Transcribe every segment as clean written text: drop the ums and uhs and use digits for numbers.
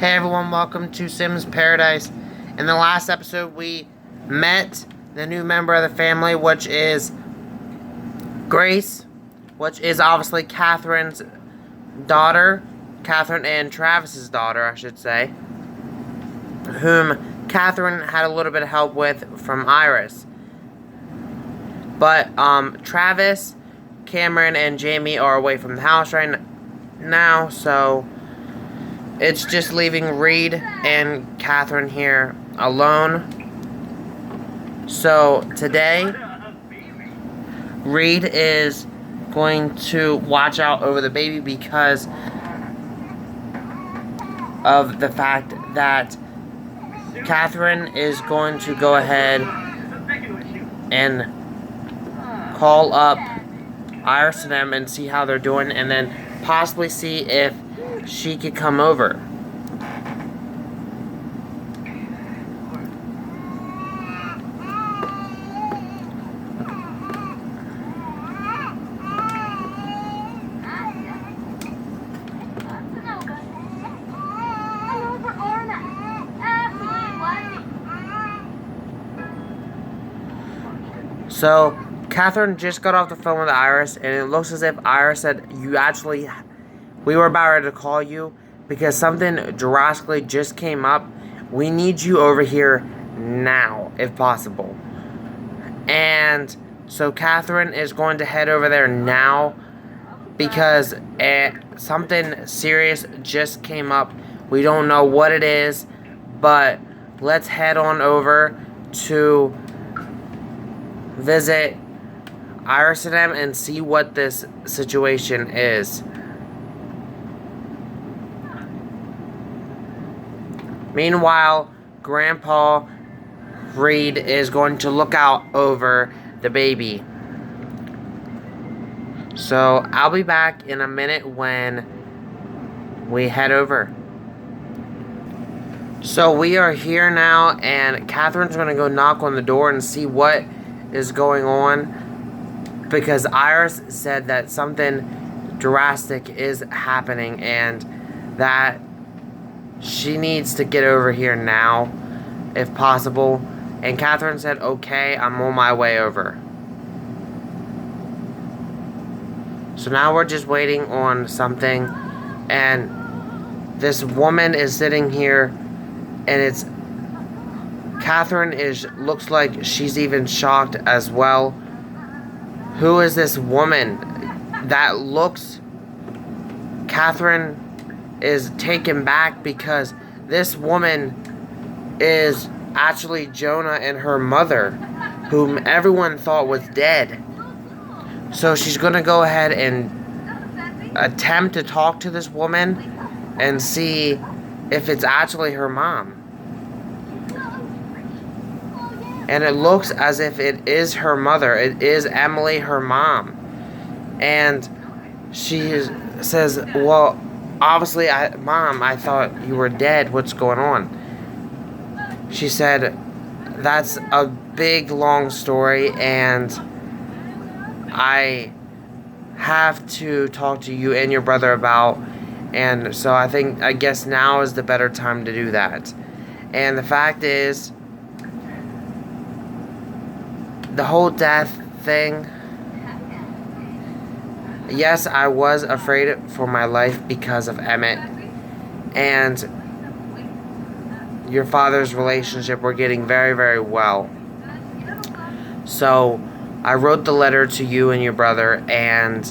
Hey everyone, welcome to Sims Paradise. In the last episode, we met the new member of the family, which is Grace, which is obviously Catherine's daughter, Catherine and Travis's daughter, I should say, whom Catherine had a little bit of help with from Iris. But Travis, Cameron, and Jamie are away from the house right now, so it's just leaving Reed and Katherine here alone. So today, Reed is going to watch out over the baby because of the fact that Katherine is going to go ahead and call up Iris and them and see how they're doing, and then possibly see if she could come over. So Katherine just got off the phone with Iris, and it looks as if Iris said, we were about ready to call you because something drastically just came up. We need you over here now, if possible. And so Katherine is going to head over there now because something serious just came up. We don't know what it is, but let's head on over to visit Iris and them and see what this situation is. Meanwhile, Grandpa Reed is going to look out over the baby. So I'll be back in a minute when we head over. So we are here now, and Catherine's going to go knock on the door and see what is going on, because Iris said that something drastic is happening and that she needs to get over here now, if possible. And Katherine said, okay, I'm on my way over. So now we're just waiting on something, and this woman is sitting here, and it's Katherine looks like she's even shocked as well. Who is this woman that looks? Katherine is taken back because this woman is actually Jonah and her mother, whom everyone thought was dead. So she's going to go ahead and attempt to talk to this woman and see if it's actually her mom. And it looks as if it is her mother. It is Emily, her mom. And she says, well, obviously, Mom, I thought you were dead. What's going on? She said, that's a big, long story, and I have to talk to you and your brother about, and so I guess now is the better time to do that. And the fact is, the whole death thing, yes, I was afraid for my life because of Emmett and your father's relationship were getting very, very well. So I wrote the letter to you and your brother, and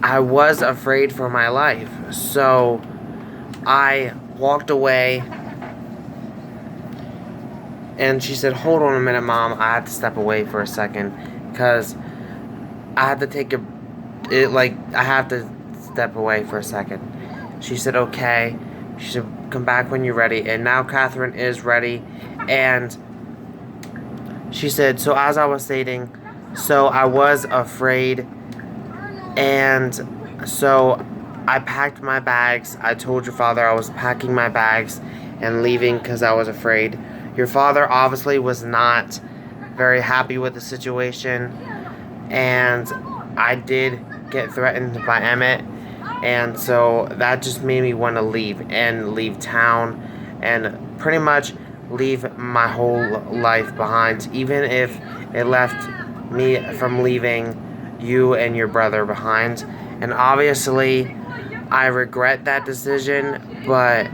I was afraid for my life. So I walked away. And she said, hold on a minute, Mom. I have to step away for a second, because I have to I have to step away for a second. She said, okay. She said, come back when you're ready. And now Katherine is ready. And she said, so as I was stating, so I was afraid. And so I packed my bags. I told your father I was packing my bags and leaving because I was afraid. Your father obviously was not very happy with the situation, and I did get threatened by Emmett, And so that just made me want to leave town and pretty much leave my whole life behind, even if it left me from leaving you and your brother behind. And obviously, I regret that decision, but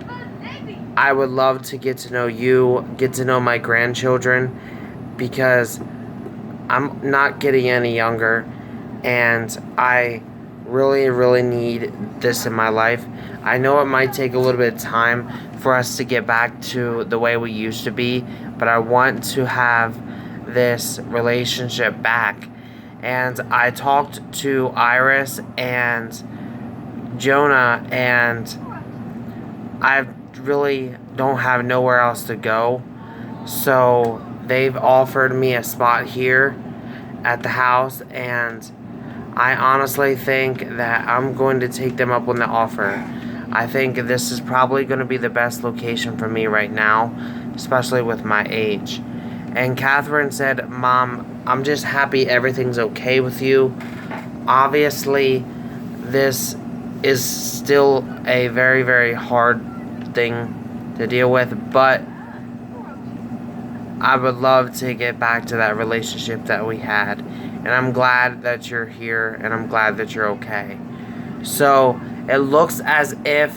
I would love to get to know you, get to know my grandchildren, because I'm not getting any younger, and I really, really need this in my life. I know it might take a little bit of time for us to get back to the way we used to be, but I want to have this relationship back. And I talked to Iris and Jonah, and I really don't have nowhere else to go. So they've offered me a spot here at the house, and I honestly think that I'm going to take them up on the offer. I think this is probably going to be the best location for me right now, especially with my age. And Katherine said, Mom, I'm just happy everything's okay with you. Obviously, this is still a very, very hard thing to deal with, but I would love to get back to that relationship that we had. And I'm glad that you're here, and I'm glad that you're okay. So, it looks as if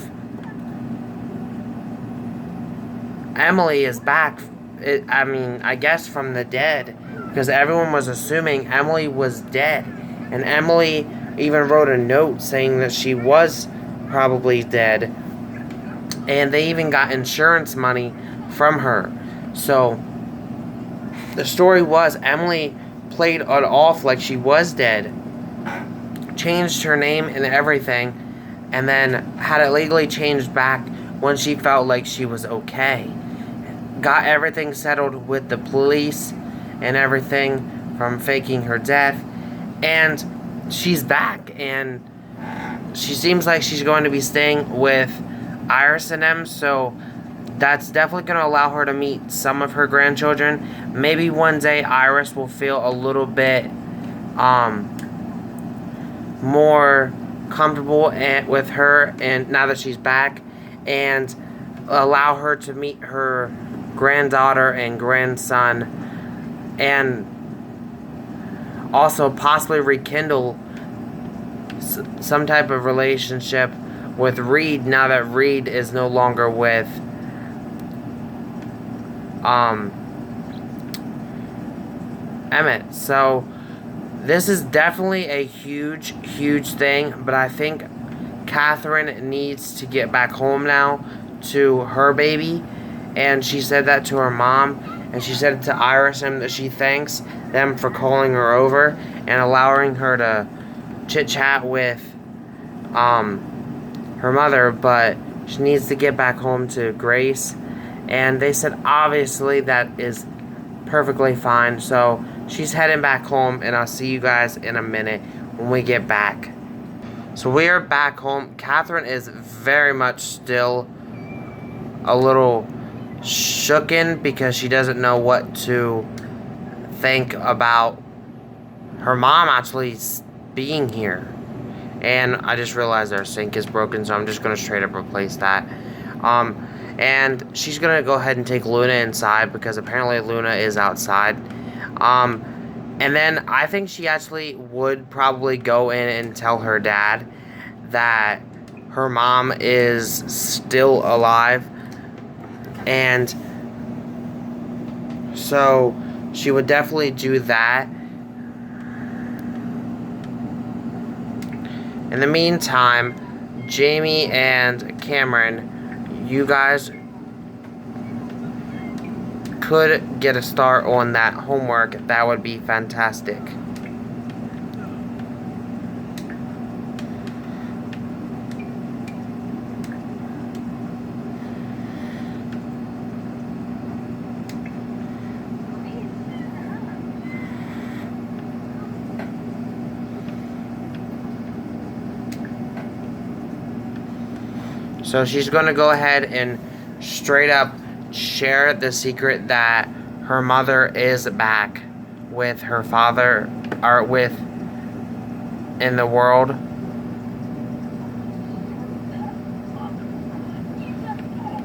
Emily is back. I guess from the dead. Because everyone was assuming Emily was dead. And Emily even wrote a note saying that she was probably dead. And they even got insurance money from her. So, the story was Emily played it off like she was dead, changed her name and everything, and then had it legally changed back when she felt like she was okay. Got everything settled with the police and everything from faking her death, and she's back, and she seems like she's going to be staying with Iris and them, so that's definitely going to allow her to meet some of her grandchildren. Maybe one day Iris will feel a little bit more comfortable with her, and now that she's back, and allow her to meet her granddaughter and grandson, and also possibly rekindle some type of relationship with Reed now that Reed is no longer with Emmett. So this is definitely a huge, huge thing, but I think Katherine needs to get back home now to her baby, and she said that to her mom, and she said it to Iris, and that she thanks them for calling her over and allowing her to chit-chat with her mother, but she needs to get back home to Grace. And they said obviously that is perfectly fine. So she's heading back home, and I'll see you guys in a minute when we get back. So we are back home. Katherine is very much still a little shooken because she doesn't know what to think about her mom actually being here. And I just realized our sink is broken, so I'm just going to straight up replace that. And she's going to go ahead and take Luna inside because apparently Luna is outside. And then I think she actually would probably go in and tell her dad that her mom is still alive. And so she would definitely do that. In the meantime, Jamie and Cameron, you guys could get a start on that homework. That would be fantastic. So she's going to go ahead and straight up share the secret that her mother is back with her father, or with in the world.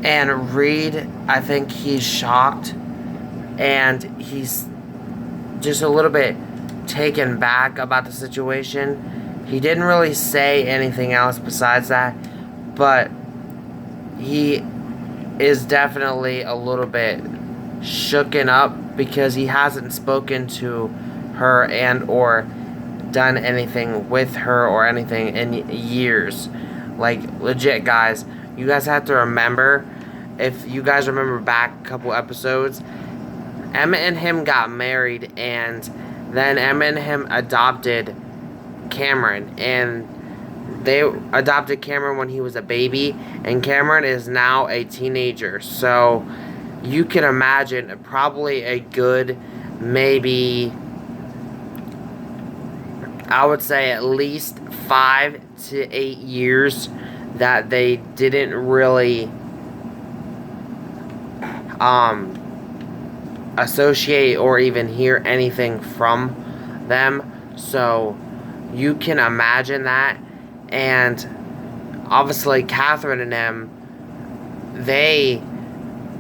And Reed, I think he's shocked, and he's just a little bit taken back about the situation. He didn't really say anything else besides that, but he is definitely a little bit shooken up because he hasn't spoken to her and or done anything with her or anything in years. Like, legit, guys, you guys have to remember, if you guys remember back a couple episodes, Emma and him got married, and then Emma and him adopted Cameron, and they adopted Cameron when he was a baby, and Cameron is now a teenager. So you can imagine probably a good, maybe, I would say at least 5 to 8 years that they didn't really associate or even hear anything from them. So you can imagine that. And obviously Katherine and them, they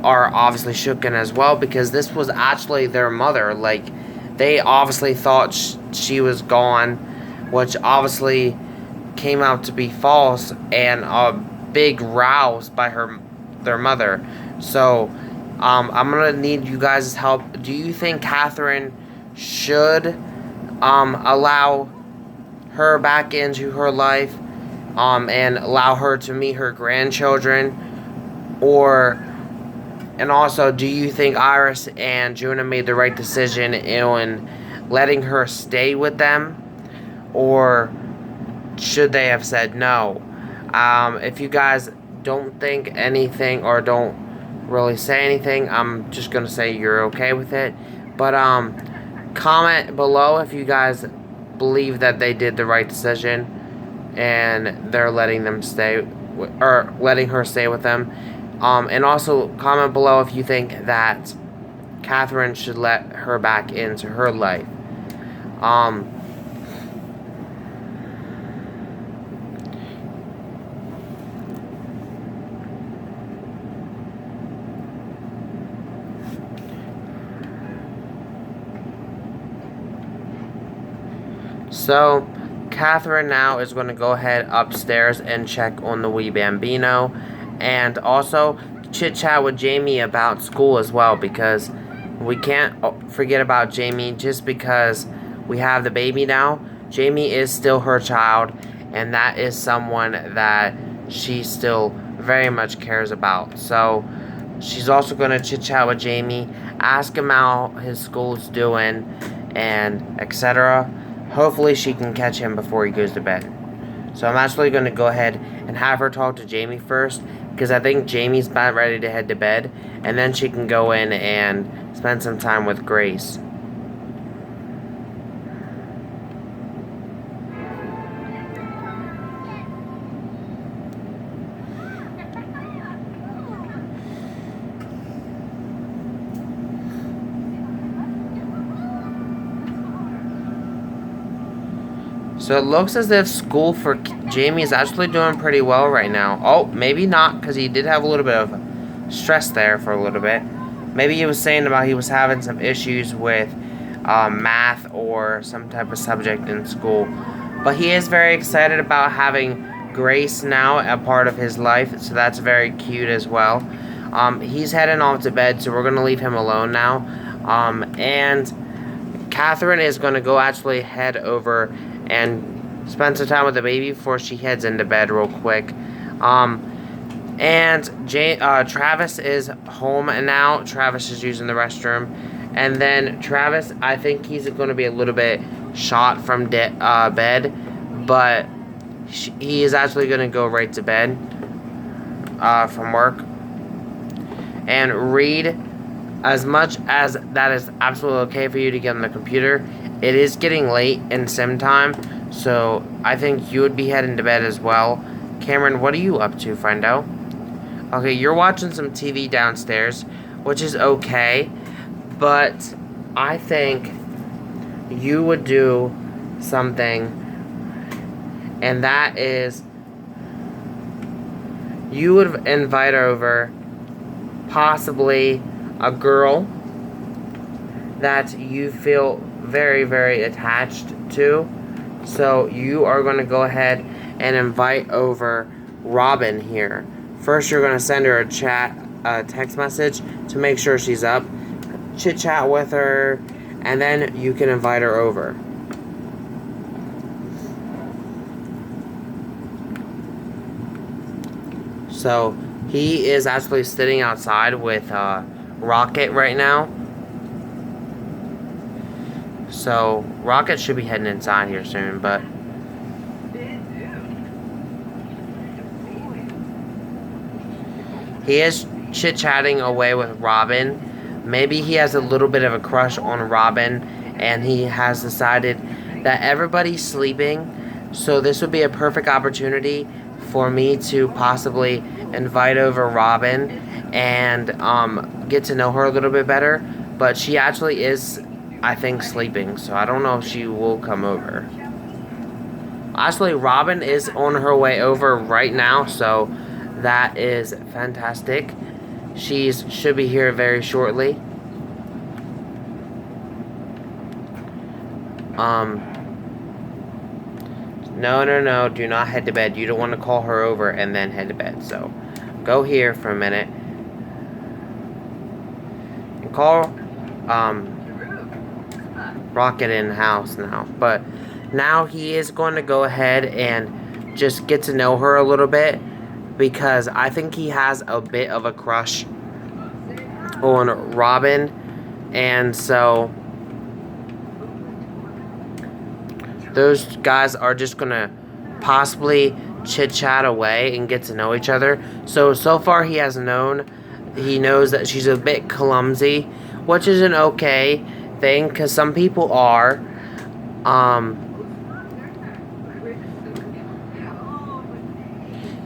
are obviously shooken as well, because this was actually their mother. Like, they obviously thought she was gone, which obviously came out to be false, and a big rouse by their mother. So I'm gonna need you guys' help. Do you think Katherine should allow her back into her life, and allow her to meet her grandchildren? And also, do you think Iris and Jonah made the right decision in letting her stay with them? Or should they have said no? If you guys don't think anything or don't really say anything, I'm just going to say you're okay with it. But comment below if you guys believe that they did the right decision and they're letting them stay, or letting her stay with them. And also comment below if you think that Katherine should let her back into her life. So Katherine now is going to go ahead upstairs and check on the wee Bambino, and also chit chat with Jamie about school as well, because we can't forget about Jamie. Just because we have the baby now, Jamie is still her child, and that is someone that she still very much cares about. So she's also going to chit chat with Jamie, ask him how his school's doing, and etc. Hopefully she can catch him before he goes to bed. So I'm actually going to go ahead and have her talk to Jamie first, because I think Jamie's about ready to head to bed, and then she can go in and spend some time with Grace. So it looks as if school for Jamie is actually doing pretty well right now. Oh, maybe not, because he did have a little bit of stress there for a little bit. Maybe he was saying about he was having some issues with math or some type of subject in school. But he is very excited about having Grace now a part of his life, so that's very cute as well. He's heading off to bed, so we're going to leave him alone now. And Katherine is going to go actually head over and spend some time with the baby before she heads into bed real quick. And Travis is home now. Travis is using the restroom. And then Travis, I think he's going to be a little bit shot from bed. But he is actually going to go right to bed from work. And Reed, as much as that is absolutely okay for you to get on the computer, it is getting late in sim time, so I think you would be heading to bed as well. Cameron, what are you up to, friendo? Okay, you're watching some TV downstairs, which is okay, but I think you would do something, and that is you would invite over possibly a girl that you feel very, very attached to. So you are going to go ahead and invite over Robin here. First, you're going to send her a text message to make sure she's up. Chit chat with her, and then you can invite her over. So he is actually sitting outside with Rocket right now. So Rocket should be heading inside here soon, but he is chit-chatting away with Robin. Maybe he has a little bit of a crush on Robin, and he has decided that everybody's sleeping, so this would be a perfect opportunity for me to possibly invite over Robin and get to know her a little bit better. But she actually is, I think, sleeping, so I don't know if she will come over. Actually, Robin is on her way over right now, so that is fantastic. She should be here very shortly. No, do not head to bed. You don't want to call her over and then head to bed. So, go here for a minute. And call, Rocket in the house now. But, now he is going to go ahead and just get to know her a little bit. Because I think he has a bit of a crush on Robin. And so those guys are just going to possibly chit-chat away and get to know each other. So far he knows that she's a bit clumsy, which is an okay thing, because some people are.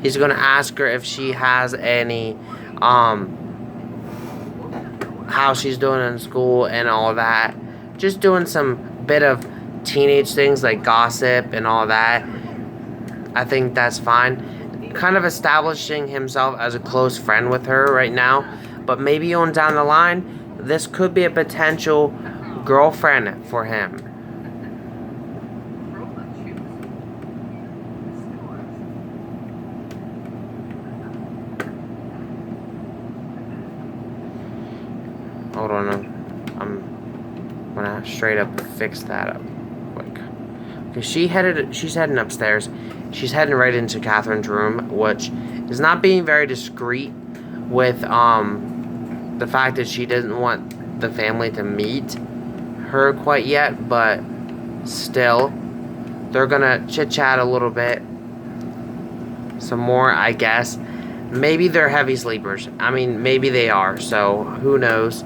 He's going to ask her if she has any, how she's doing in school and all that. Just doing some bit of teenage things like gossip and all that. I think that's fine. Kind of establishing himself as a close friend with her right now. But maybe on down the line, this could be a potential girlfriend for him. Hold on, I'm gonna straight up fix that up quick. Okay, she's heading upstairs. She's heading right into Katherine's room, which is not being very discreet with the fact that she doesn't want the family to meet her quite yet, but still, they're gonna chit-chat a little bit. Some more, I guess. Maybe they're heavy sleepers. I mean, maybe they are, so who knows.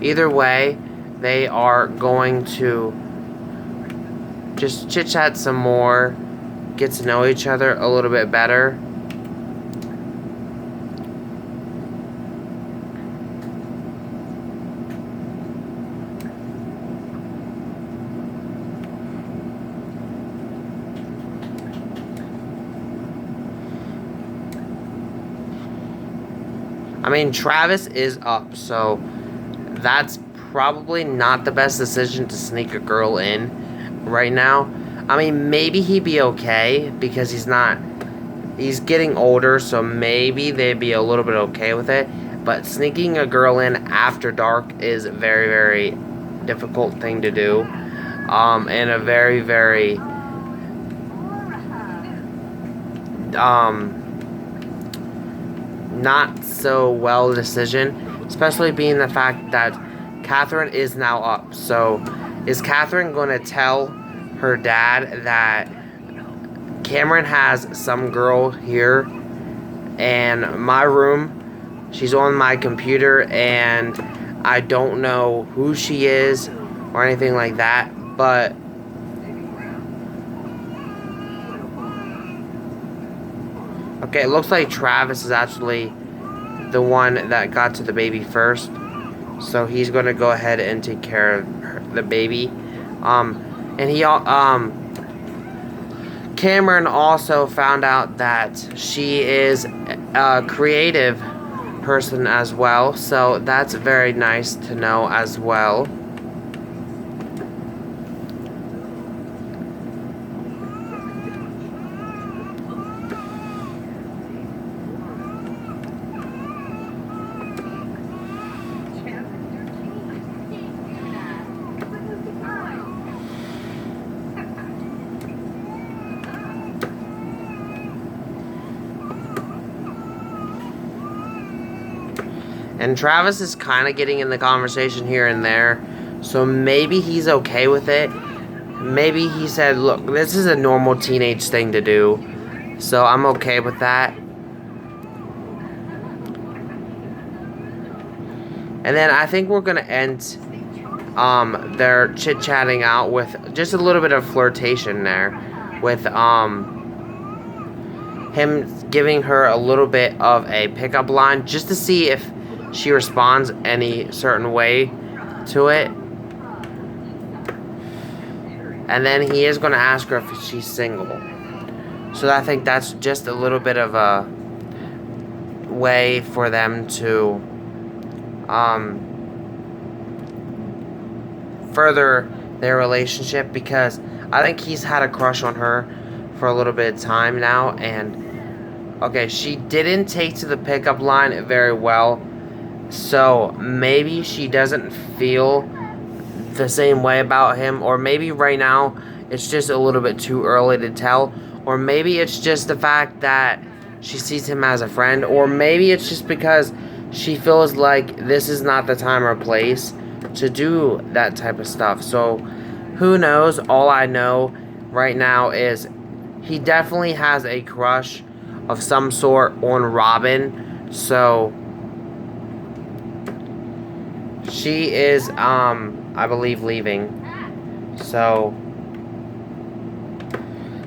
Either way, they are going to just chit-chat some more, get to know each other a little bit better. I mean, Travis is up, so that's probably not the best decision to sneak a girl in right now. I mean, maybe he'd be okay because he's getting older, so maybe they'd be a little bit okay with it. But sneaking a girl in after dark is a very, very difficult thing to do. And a very, very not so well decision, especially being the fact that Katherine is now up. So is Katherine going to tell her dad that Cameron has some girl here in my room? She's on my computer and I don't know who she is or anything like that, but okay, it looks like Travis is actually the one that got to the baby first. So he's going to go ahead and take care of the baby. And Cameron also found out that she is a creative person as well. So that's very nice to know as well. And Travis is kind of getting in the conversation here and there. So maybe he's okay with it. Maybe he said, look, this is a normal teenage thing to do. So I'm okay with that. And then I think we're going to end their chit-chatting out with just a little bit of flirtation there. With him giving her a little bit of a pickup line just to see if she responds any certain way to it. And then he is going to ask her if she's single. So I think that's just a little bit of a way for them to further their relationship, because I think he's had a crush on her for a little bit of time now. And okay, she didn't take to the pickup line very well. So maybe she doesn't feel the same way about him, or maybe right now it's just a little bit too early to tell, or maybe it's just the fact that she sees him as a friend, or maybe it's just because she feels like this is not the time or place to do that type of stuff. So who knows? All I know right now is he definitely has a crush of some sort on Robin. So she is, I believe, leaving. So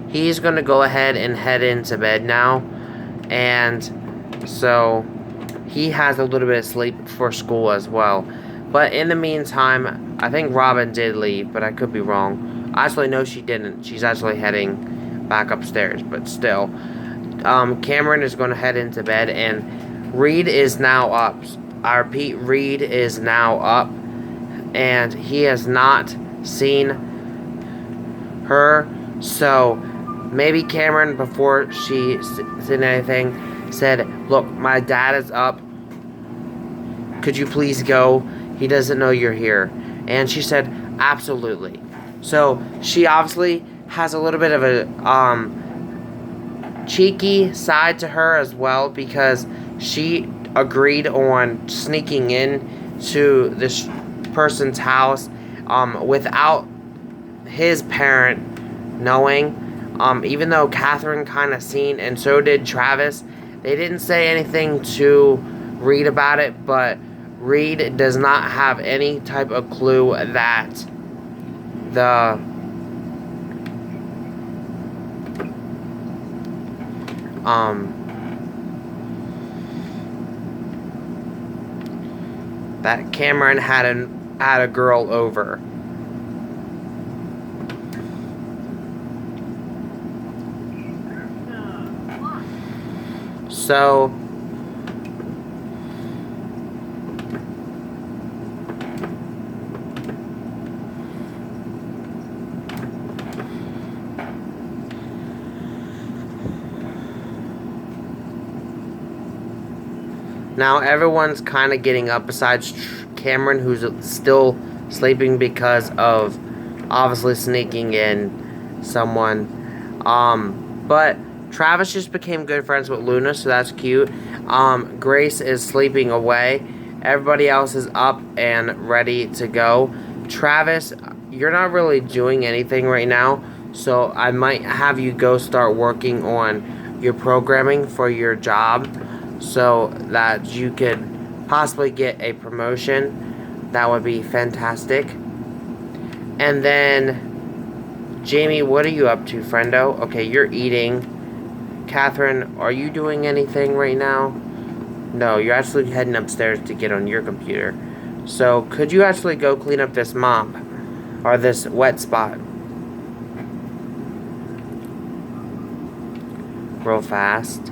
he's going to go ahead and head into bed now. And so he has a little bit of sleep for school as well. But in the meantime, I think Robin did leave, but I could be wrong. Actually, no, she didn't. She's actually heading back upstairs, but still. Cameron is going to head into bed, and Reed is now up. I repeat, Reed is now up, and he has not seen her. So maybe Cameron, before she said anything, said, look, my dad is up. Could you please go? He doesn't know you're here. And she said, absolutely. So she obviously has a little bit of a cheeky side to her as well, because she agreed on sneaking in to this person's house without his parent knowing. Even though Katherine kind of seen, and so did Travis, they didn't say anything to Reed about it, but Reed does not have any type of clue that that Cameron had a girl over. So now everyone's kind of getting up besides Cameron, who's still sleeping because of obviously sneaking in someone. But Travis just became good friends with Luna, so that's cute. Grace is sleeping away. Everybody else is up and ready to go. Travis, you're not really doing anything right now, so I might have you go start working on your programming for your job so that you could possibly get a promotion. That would be fantastic. And then, Jamie, what are you up to, friendo? Okay, you're eating. Katherine, are you doing anything right now? No, you're actually heading upstairs to get on your computer. So, could you actually go clean up this mop? Or this wet spot? Real fast.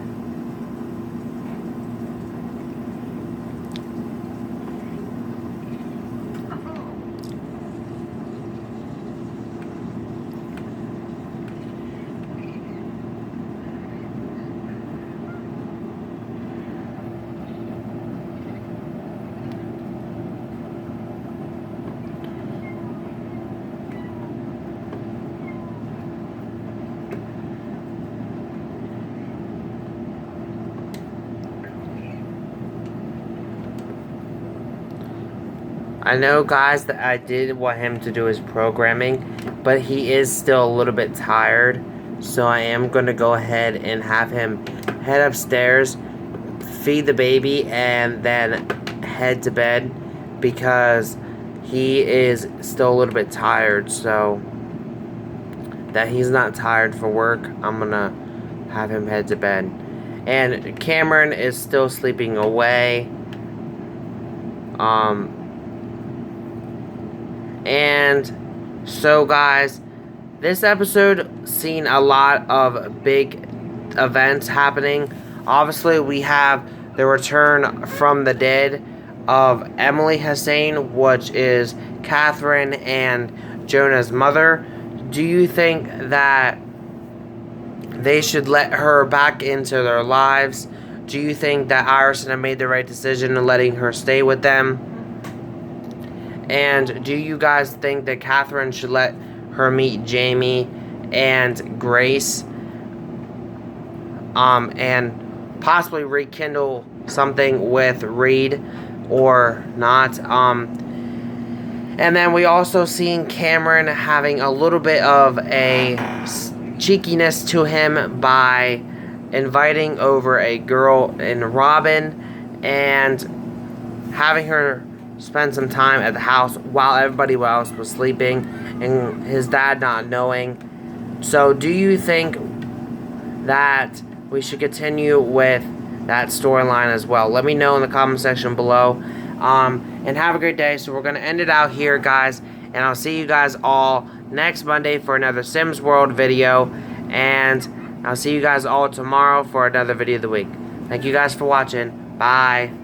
I know, guys, that I did want him to do his programming, but he is still a little bit tired. So I am going to go ahead and have him head upstairs, feed the baby, and then head to bed because he is still a little bit tired. So that he's not tired for work, I'm going to have him head to bed. And Cameron is still sleeping away. And so, guys, this episode seen a lot of big events happening. Obviously, we have the return from the dead of Emily Hussein, which is Katherine and Jonah's mother. Do you think that they should let her back into their lives? Do you think that Iverson have made the right decision in letting her stay with them? And do you guys think that Katherine should let her meet Jamie and Grace? And possibly rekindle something with Reed or not? And then we also seen Cameron having a little bit of a cheekiness to him by inviting over a girl in Robin and having her spend some time at the house while everybody else was sleeping and his dad not knowing. So do you think that we should continue with that storyline as well? Let me know in the comment section below. And have a great day. So we're going to end it out here, guys. And I'll see you guys all next Monday for another Sims World video. And I'll see you guys all tomorrow for another video of the week. Thank you guys for watching. Bye.